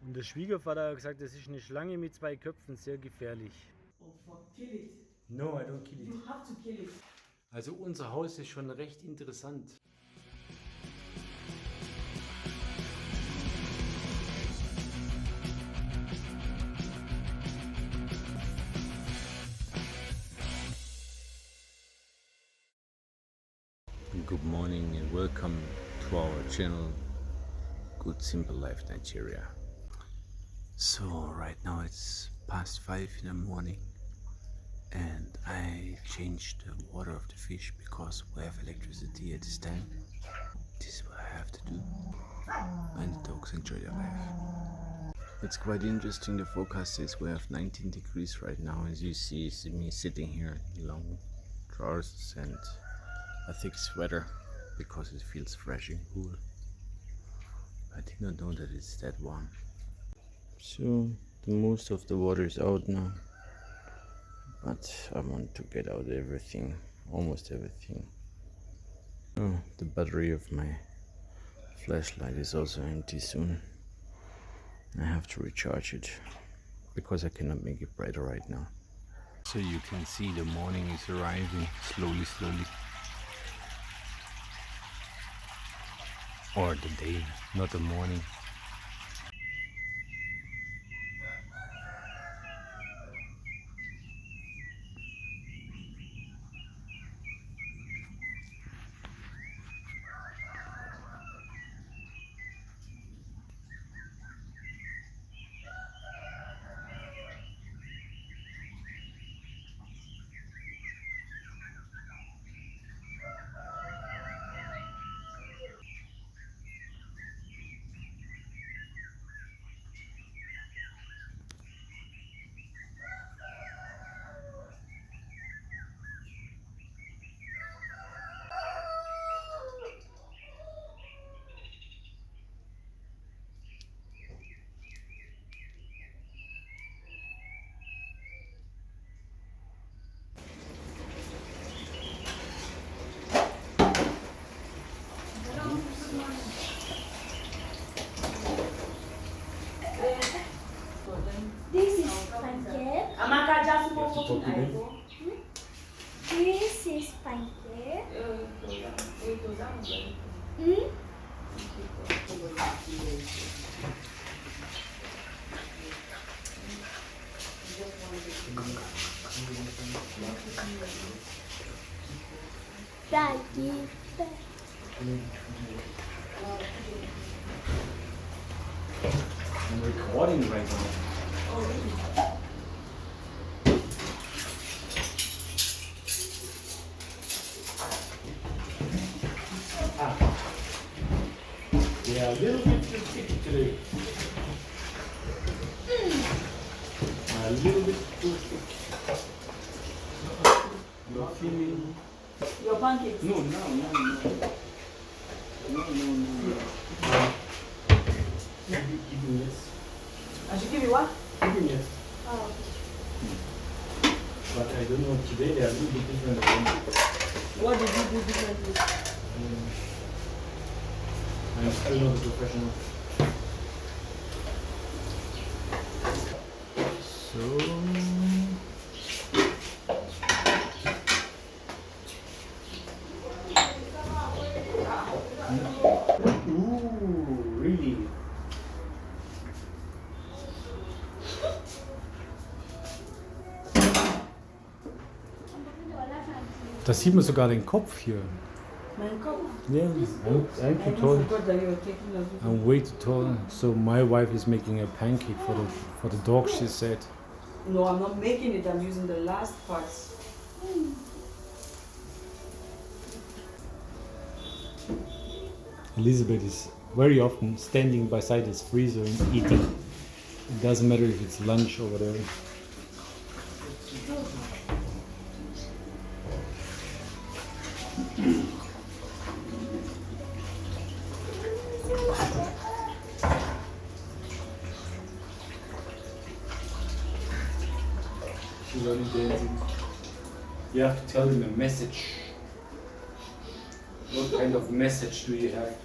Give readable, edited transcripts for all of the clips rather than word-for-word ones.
Und der Schwiegervater hat gesagt, das ist eine Schlange mit 2 Köpfen, sehr gefährlich. Oh fuck, kill it. No, I don't kill it. You have to kill it. Also unser Haus ist schon recht interessant. Good morning and welcome to our channel, Good Simple Life Nigeria. So right now it's past 5 in the morning and I changed the water of the fish because we have electricity at this time. This is what I have to do and the dogs enjoy their life. It's quite interesting. The forecast says we have 19 degrees right now. As you see me sitting here in long trousers and a thick sweater because it feels fresh and cool. I did not know that it's that warm. So the most of the water is out now, but I want to get out everything, almost everything. Oh, the battery of my flashlight is also empty soon. I have to recharge it because I cannot make it brighter right now. So you can see the morning is arriving slowly. Or the day, not the morning. This is pancake. Amaka just move to This is pancake. Daddy. I'm recording right now. Yeah, a little bit too thick today. A little bit too thick. You're feeling... your pancakes. No. Give me yes. I should give you what? Give me yes. Oh, But I don't know, today they are a little bit different. what did you do differently? I'm still not a professional. So... Ooh, really? Da sieht man sogar den Kopf hier. Mein Kopf. Yeah, I'm too I tall. forgot that you were taking a video. I'm way too tall. So my wife is making a pancake for the dog, she said. No, I'm not making it. I'm using the last parts. Elizabeth is very often standing beside his freezer and eating. It doesn't matter if it's lunch or whatever. She's only dancing. You have to tell him a message. What kind of message do you have?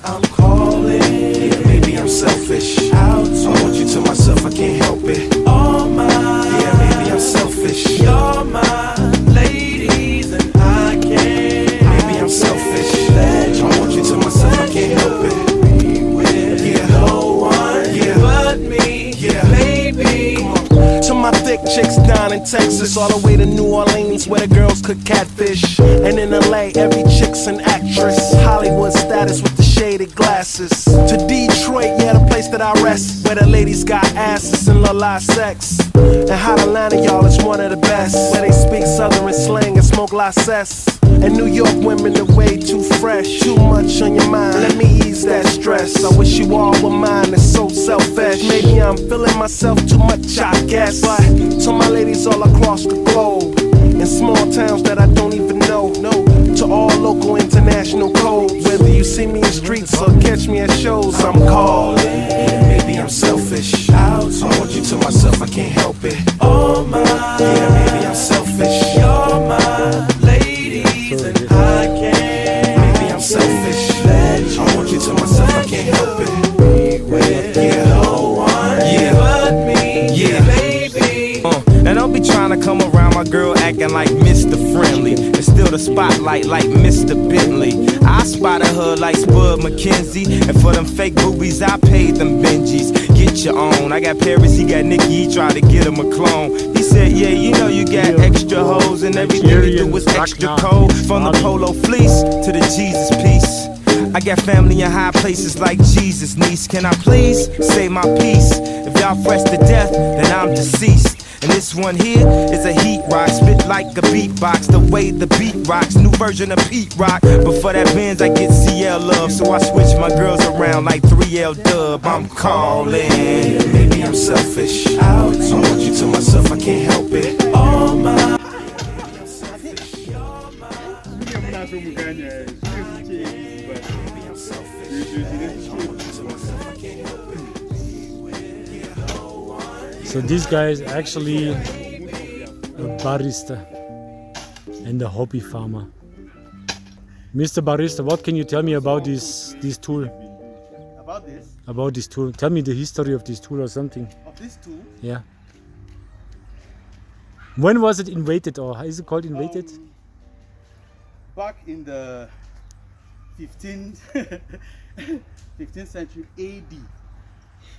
I'm calling. Yeah, maybe I'm selfish. I want you to myself, I can't help it. All mine. Yeah, maybe I'm selfish. You're my ladies and I can't. Maybe I'm selfish. I want you to myself, I can't help it. Be with no one but me. Yeah, baby. To my thick chicks down in Texas, all the way to New Orleans where the girls cook catfish. And in LA, every chick's an actress. Hollywood status with the shaded glasses. To Detroit, yeah, the place that I rest, where the ladies got asses and la sex. And Hot Atlanta, y'all, is one of the best, where they speak southern slang and smoke la cess. And New York women are way too fresh. Too much on your mind, let me ease that stress. I wish you all were mine, it's so selfish. Maybe I'm feeling myself too much, I guess. But to my ladies all across the globe, in small towns that I don't even know, to all local international codes. Whether you see me in streets or catch me at shows, I'm calling. Maybe I'm selfish. I want you to myself, I can't help it. Oh my, yeah, maybe I'm selfish. You're my ladies and I can't. Maybe I'm selfish. I want you to myself, I can't help it. Be with no one but me, yeah, baby. Now don't be trying to come around my girl acting like Mr. Friendly and still the spotlight like Mr. Bentley. I spotted her like Spud McKenzie, and for them fake boobies I paid them Benjis. Get your own. I got Paris, he got Nicki, he tried to get him a clone. He said, yeah, you know you got extra hoes and everything you do is extra cold. From the polo fleece to the Jesus piece. I got family in high places like Jesus, niece. Can I please say my piece? If y'all fresh to death, then I'm deceased. And this one here is a heat rock, spit like a beatbox, the way the beat rocks, new version of Pete Rock. But for that Benz I get CL love, so I switch my girls around like 3L Dub. I'm calling. Maybe I'm selfish. I want you to myself, I can't help it. All my. So this guy is actually a barista and a hobby farmer. Mr. Barista, what can you tell me about this tool? About this? About this tool. Tell me the history of this tool or something. Of this tool? Yeah. When was it invented, or is it called invented? Back in the 15th century AD.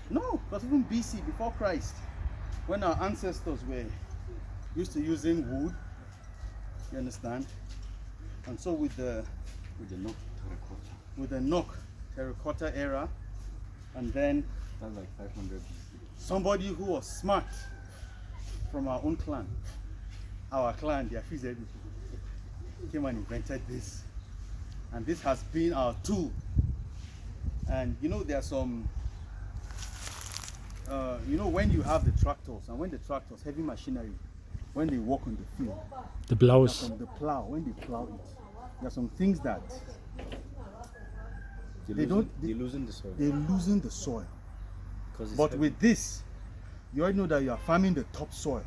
No, it was even BC, before Christ. When our ancestors were used to using wood, you understand? And so with the knock terracotta era, and then that's like 500. Somebody who was smart from our own clan, the Afized, came and invented this. And this has been our tool. And you know, there are some you know, when you have the tractors, and when the tractors, heavy machinery, when they walk on the field, the plows, from the plow, when they plow it, there are some things that they loosen the soil. But with this, you already know that you are farming the topsoil.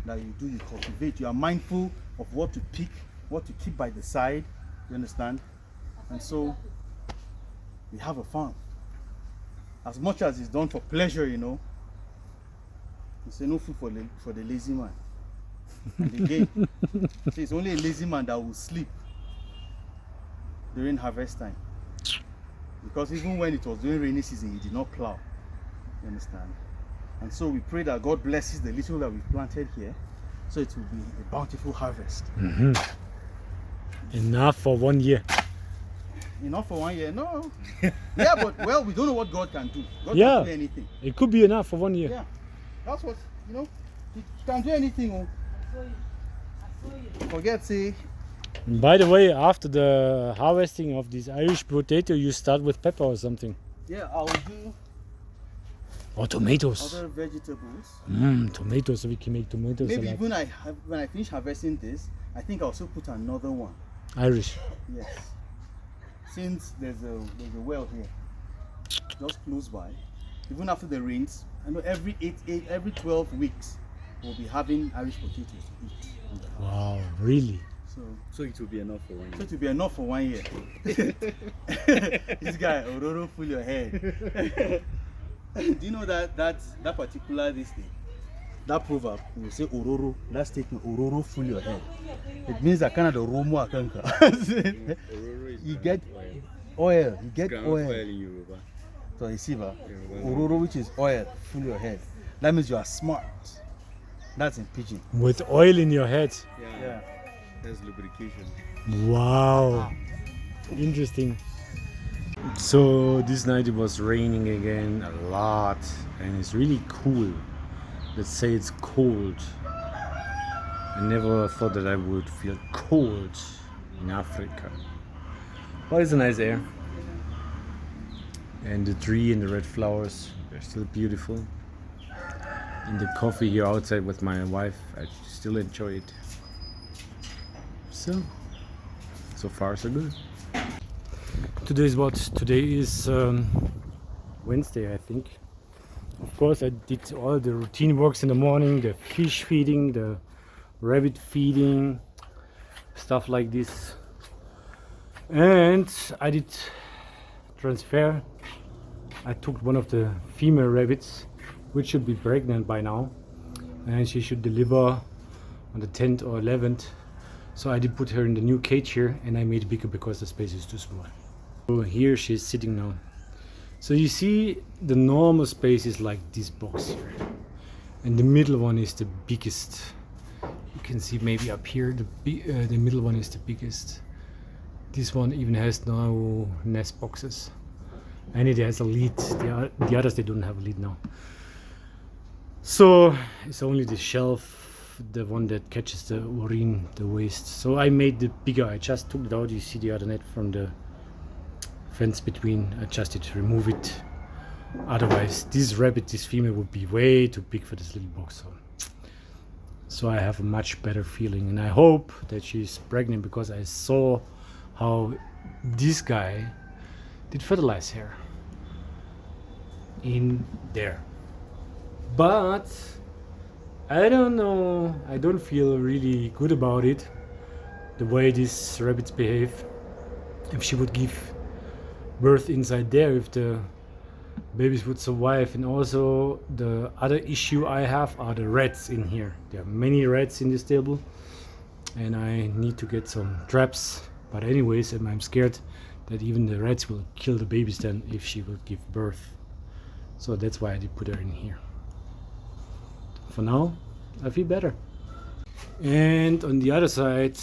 That you cultivate. You are mindful of what to pick, what to keep by the side. You understand? And so we have a farm. As much as it's done for pleasure, you know, it's no food for the lazy man. And again, so it's only a lazy man that will sleep during harvest time. Because even when it was during rainy season, he did not plow. You understand? And so we pray that God blesses the little that we've planted here, so it will be a bountiful harvest. Enough for 1 year. Enough for 1 year? No. Yeah, but well, we don't know what God can do. God Yeah. can do anything. It could be enough for 1 year. Yeah. That's what, you know, He can do anything. Oh. Forget, say. By the way, after the harvesting of this Irish potato, you start with pepper or something. Yeah, I'll do Or tomatoes. other vegetables. Tomatoes, so we can make tomatoes. Maybe salad. even when I finish harvesting this, I think I'll also put another one. Irish. Yes. Since there's a well here, just close by. Even after the rains, I know every 12 weeks we'll be having Irish potatoes to eat. Wow, really? So it will be enough for 1 so year. it will be enough for 1 year. This guy, Ororo, full your head. Do you know that particular this thing? That proverb, we say Ororo, that statement, Ororo, full your head. It means that kind of the Romo Akanka. You get oil, you get oil. In Yoruba. So you see, Ororo, which is oil, full your head. That means you are smart. That's in pidgin. With oil in your head. Yeah. That's lubrication. Wow. Interesting. So this night it was raining again a lot and it's really cool. Let's say it's cold. I never thought that I would feel cold in Africa. But it's a nice air. And the tree and the red flowers are still beautiful. And the coffee here outside with my wife, I still enjoy it. So far so good. Today is what? Today is Wednesday, I think. Of course, I did all the routine works in the morning, the fish feeding, the rabbit feeding, stuff like this. And I did transfer. I took one of the female rabbits, which should be pregnant by now, and she should deliver on the 10th or 11th. So I did put her in the new cage here, and I made it bigger because the space is too small. So here she's sitting now. So you see the normal space is like this box here, and the middle one is the biggest. You can see maybe up here the middle one is the biggest. This one even has no nest boxes, and it has a lid. The others, they don't have a lid now. So it's only the shelf, the one that catches the urine, the waste. So I made it bigger. I just took it out. You see the other net from the fence between. I just did to remove it. Otherwise this rabbit, this female, would be way too big for this little box. So I have a much better feeling, and I hope that she's pregnant because I saw how this guy did fertilize her in there. But I don't know, I don't feel really good about it, the way these rabbits behave. If she would give birth inside there, if the babies would survive. And also the other issue I have are the rats in here. There are many rats in this table, and I need to get some traps. But anyways, I'm scared that even the rats will kill the babies then if she will give birth. So that's why I did put her in here. For now, I feel better. And on the other side,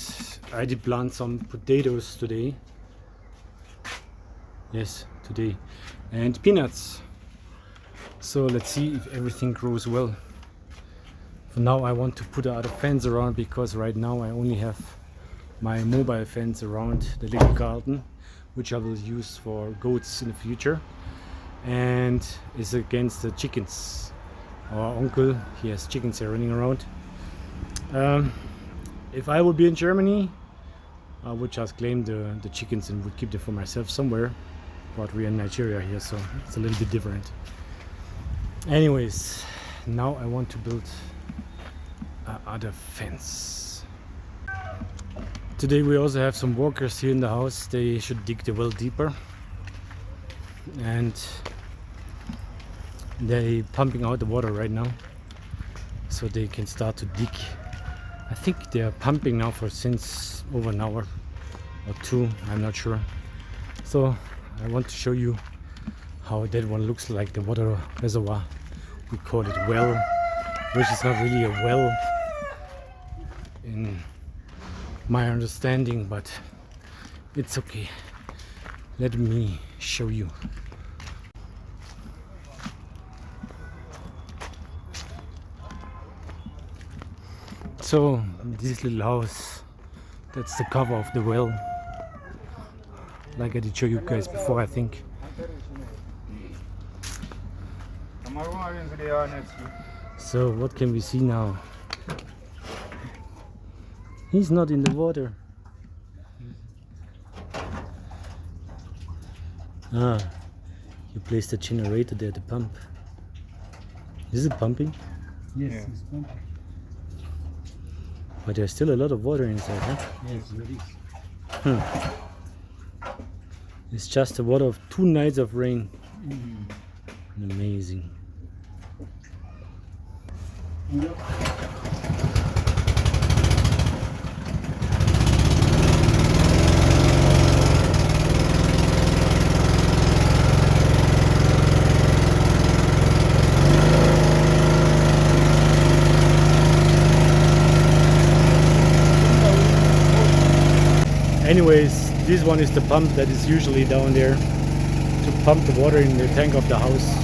I did plant some potatoes today. Yes, today. And peanuts. So let's see if everything grows well. For now, I want to put a fence around, because right now I only have my mobile fence around the little garden, which I will use for goats in the future, and is against the chickens. Our uncle, he has chickens here running around. If I would be in Germany, I would just claim the chickens and would keep them for myself somewhere, but we're in Nigeria here, so it's a little bit different. Anyways, now I want to build another fence. Today we also have some workers here in the house. They should dig the well deeper, and they're pumping out the water right now so they can start to dig. I think they are pumping now for since over an hour or two, I'm not sure. So I want to show you how that one looks like, the water reservoir. We call it well, which is not really a well in my understanding, but it's okay. Let me show you. So this little house, that's the cover of the well, like I did show you guys before, I think. So what can we see now? He's not in the water. Ah, you placed the generator there, the pump. Is it pumping? Yes, it's pumping. But there's still a lot of water inside, huh? Yes, there is. It's just the water of 2 nights of rain. Amazing. Anyways, this one is the pump that is usually down there to pump the water in the tank of the house.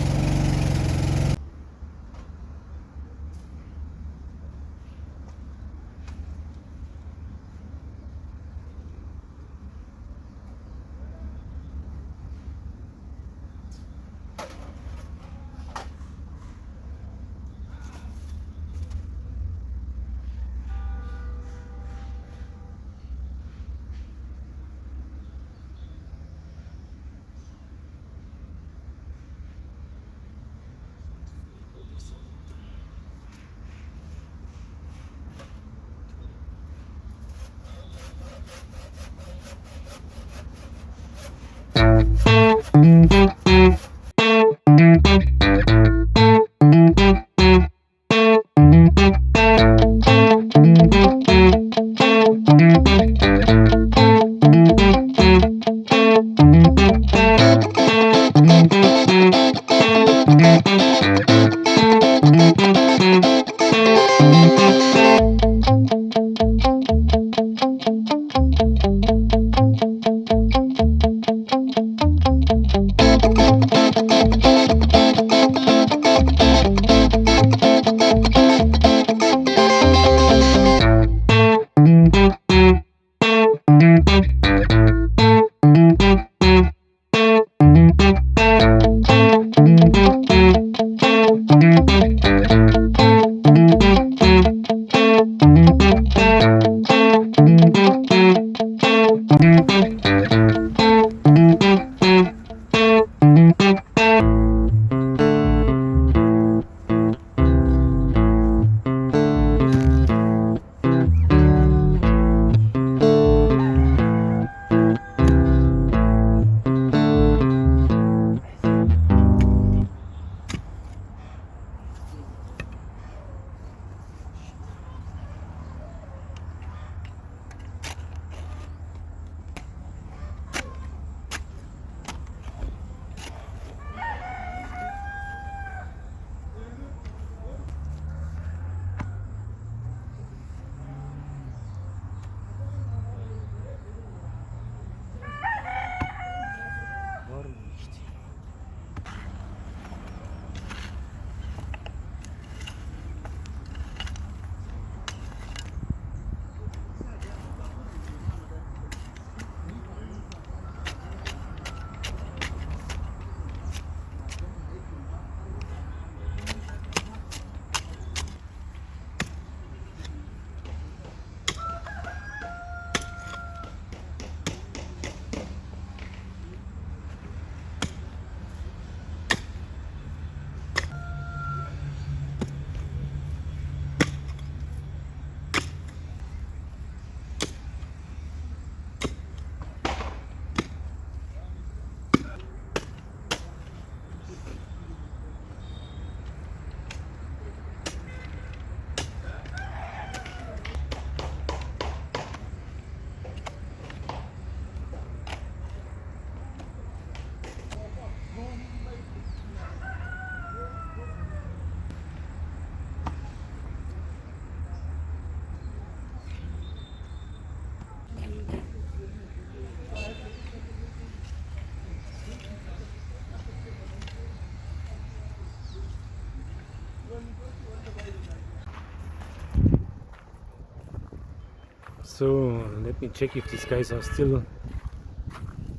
So let me check if these guys are still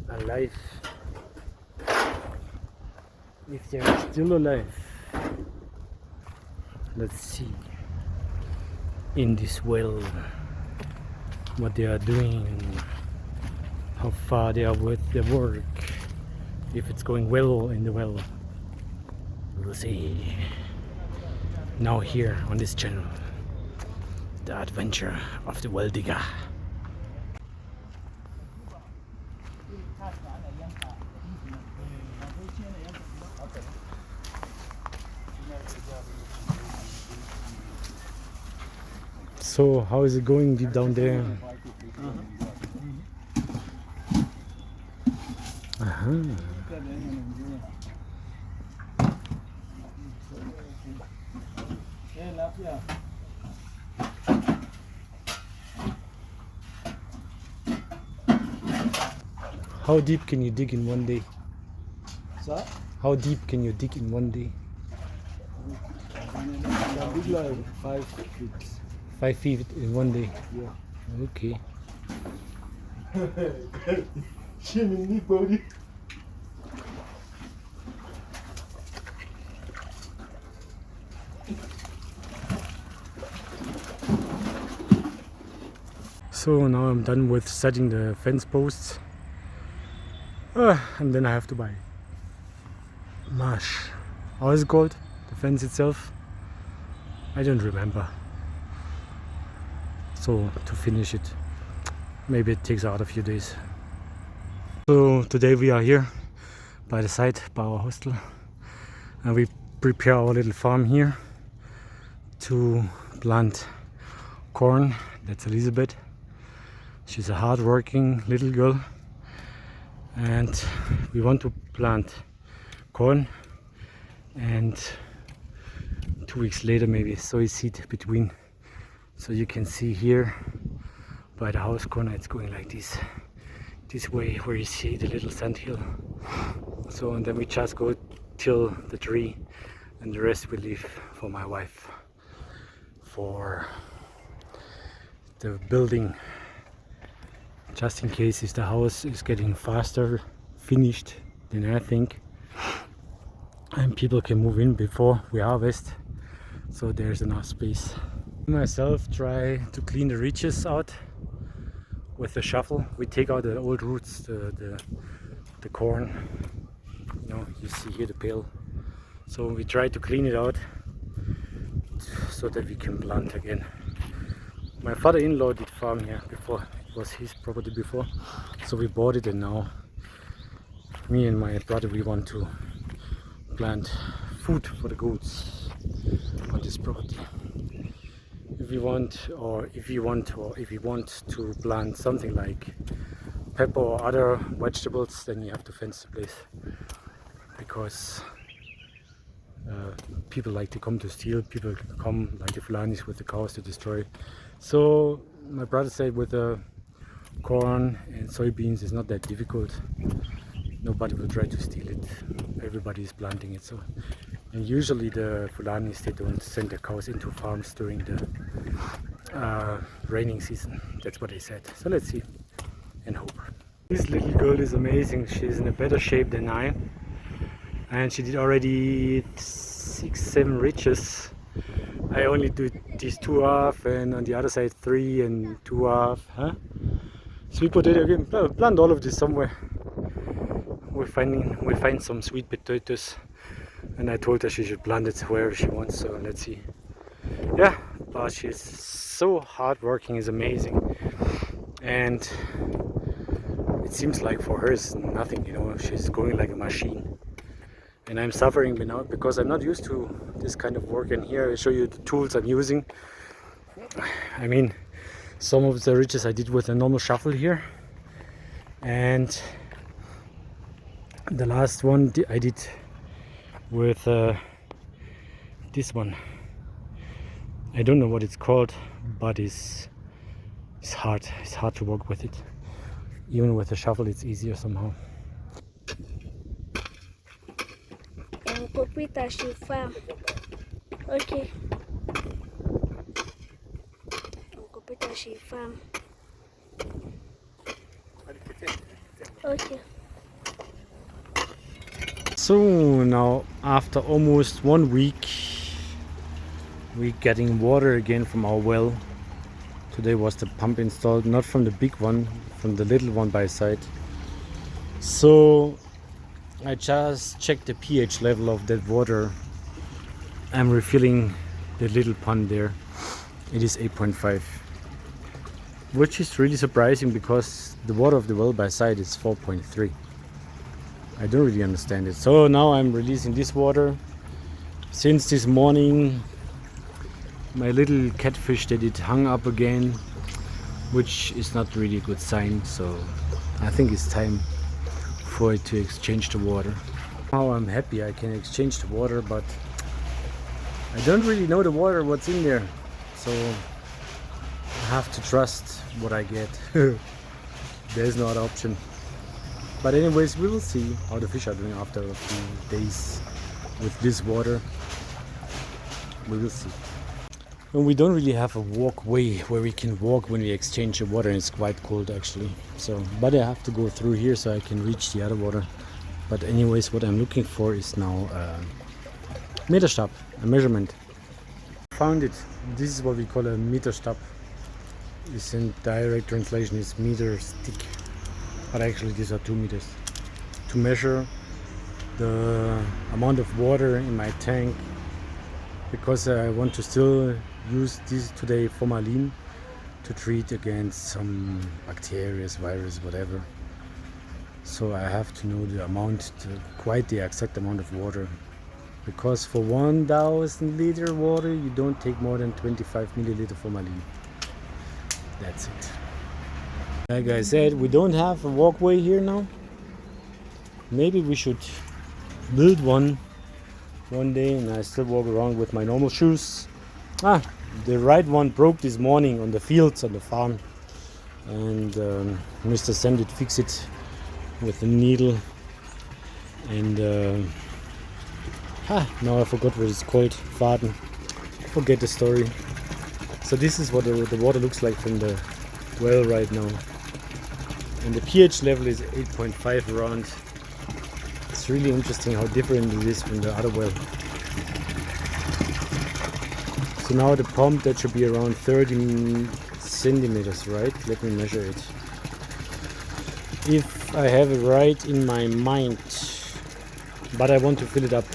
alive. If they are still alive, let's see in this well what they are doing, how far they are with their work, if it's going well in the well. We'll see now here on this channel. The adventure of the well digger. So, how is it going deep down there? How deep can you dig in one day? Sir? How deep can you dig in one day? Dig like 5 feet. 5 feet in one day? Yeah. Okay. So now I'm done with setting the fence posts. And then I have to buy mesh. How is it called? The fence itself? I don't remember. So to finish it, maybe it takes out a few days. So today we are here by the side, by our hostel, and we prepare our little farm here to plant corn. That's Elizabeth. She's a hard-working little girl, and we want to plant corn, and 2 weeks later maybe soy seed between. So you can see here by the house corner it's going like this way, where you see the little sand hill. So, and then we just go till the tree, and the rest we leave for my wife for the building, just in case if the house is getting faster finished than I think, and people can move in before we harvest, so there's enough space. Myself try to clean the ridges out with the shovel. We take out the old roots, the corn, you know, you see here the pale. So we try to clean it out so that we can plant again. My father-in-law did farm here before, it was his property before, so we bought it, and now me and my brother, we want to plant food for the goats on this property. If you want to plant something like pepper or other vegetables, then you have to fence the place, because people like to come to steal, people come like the Fulanis with the cows to destroy. So my brother said with the corn and soybeans it's not that difficult, nobody will try to steal it, everybody is planting it. So, and usually the Fulanis, they don't send their cows into farms during the raining season. That's what they said. So let's see and hope. This little girl is amazing. She's in a better shape than I, and she did already 6-7 ridges. I only do these 2.5, and on the other side 3 and 2.5. Huh? Sweet potato again. Plant all of this somewhere. We'll find some sweet potatoes, and I told her she should plant it wherever she wants. So let's see. Yeah, but she's so hardworking, is amazing, and it seems like for her it's nothing, you know. She's going like a machine, and I'm suffering now because I'm not used to this kind of work. And here I show you the tools I'm using. I mean, some of the ridges I did with a normal shovel here, and the last one I did with this one. I don't know what it's called, but it's hard. It's hard to work with it. Even with a shovel, it's easier somehow. Okay. Okay. So now after almost 1 week, we're getting water again from our well. Today was the pump installed, not from the big one, from the little one by side. So I just checked the pH level of that water. I'm refilling the little pond there, it is 8.5, which is really surprising because the water of the well by side is 4.3. I don't really understand it. So now I'm releasing this water. Since this morning my little catfish that it hung up again, which is not really a good sign, so I think it's time for it to exchange the water. Now I'm happy I can exchange the water, but I don't really know the water what's in there, so I have to trust what I get. There's no other option. But anyways, we will see how the fish are doing after a few days with this water. We will see. And we don't really have a walkway where we can walk when we exchange the water, and it's quite cold actually. So, but I have to go through here so I can reach the other water. But anyways, what I'm looking for is now a Meterstab, a measurement. Found it. This is what we call a Meterstab. It's in direct translation is meter stick, but actually these are 2 meters. To measure the amount of water in my tank, because I want to still use this today formalin to treat against some bacteria, virus, whatever. So I have to know the amount, quite the exact amount of water, because for 1000 liter water you don't take more than 25 milliliter formalin. That's it. Like I said, we don't have a walkway here now. Maybe we should build one day, and I still walk around with my normal shoes. The right one broke this morning on the fields on the farm, and Mr. Sam did fix it with a needle, and now I forgot what it's called. Faden. Forget the story. So this is what the water looks like from the well right now, and the pH level is 8.5 around. It's really interesting how different it is from the other well. So now the pump, that should be around 30 centimeters, right? Let me measure it. If I have it right in my mind, but I want to fill it up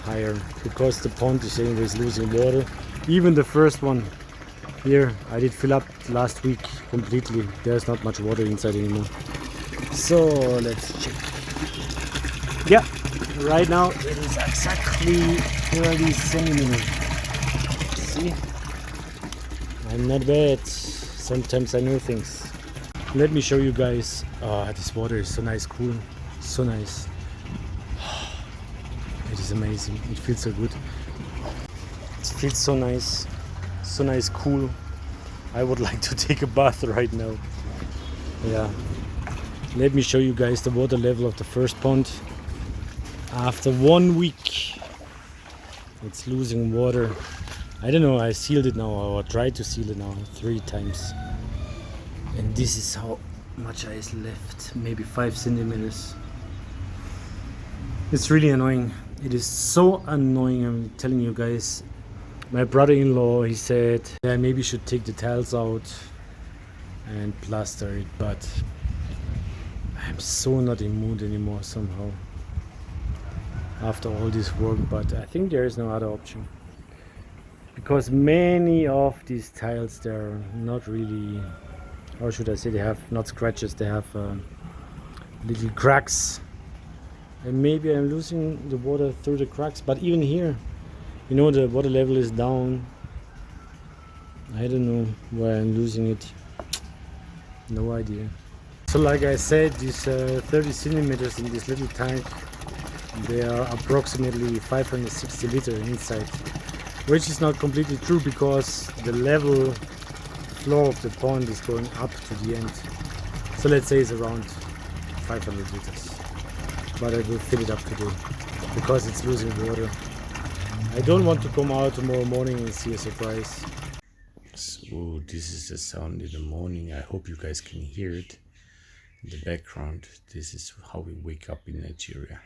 higher because the pond is anyways losing water. Even the first one here, I did fill up last week completely. There's not much water inside anymore. So let's check. Yeah, right now it is exactly 30 centimeters. See? I'm not bad. Sometimes I know things. Let me show you guys. This water is so nice, cool. So nice. It is amazing. It feels so good. It feels so nice, cool. I would like to take a bath right now. Yeah. Let me show you guys the water level of the first pond. After 1 week, it's losing water. I don't know, I sealed it now, or tried to seal it now 3 times. And this is how much ice left, maybe 5 centimeters. It's really annoying. It is so annoying, I'm telling you guys. My brother-in-law, he said, yeah, maybe you should take the tiles out and plaster it, but I'm so not in mood anymore somehow after all this work. But I think there is no other option, because many of these tiles, they're not really, how should I say, they have not scratches, they have little cracks, and maybe I'm losing the water through the cracks. But even here, you know, the water level is down. I don't know where I'm losing it. No idea. So like I said, these 30 centimeters in this little tank, they are approximately 560 liters inside, which is not completely true because the level floor of the pond is going up to the end. So let's say it's around 500 liters. But I will fill it up today because it's losing water. I don't want to come out tomorrow morning and see a surprise. So this is the sound in the morning. I hope you guys can hear it in the background. This is how we wake up in Nigeria.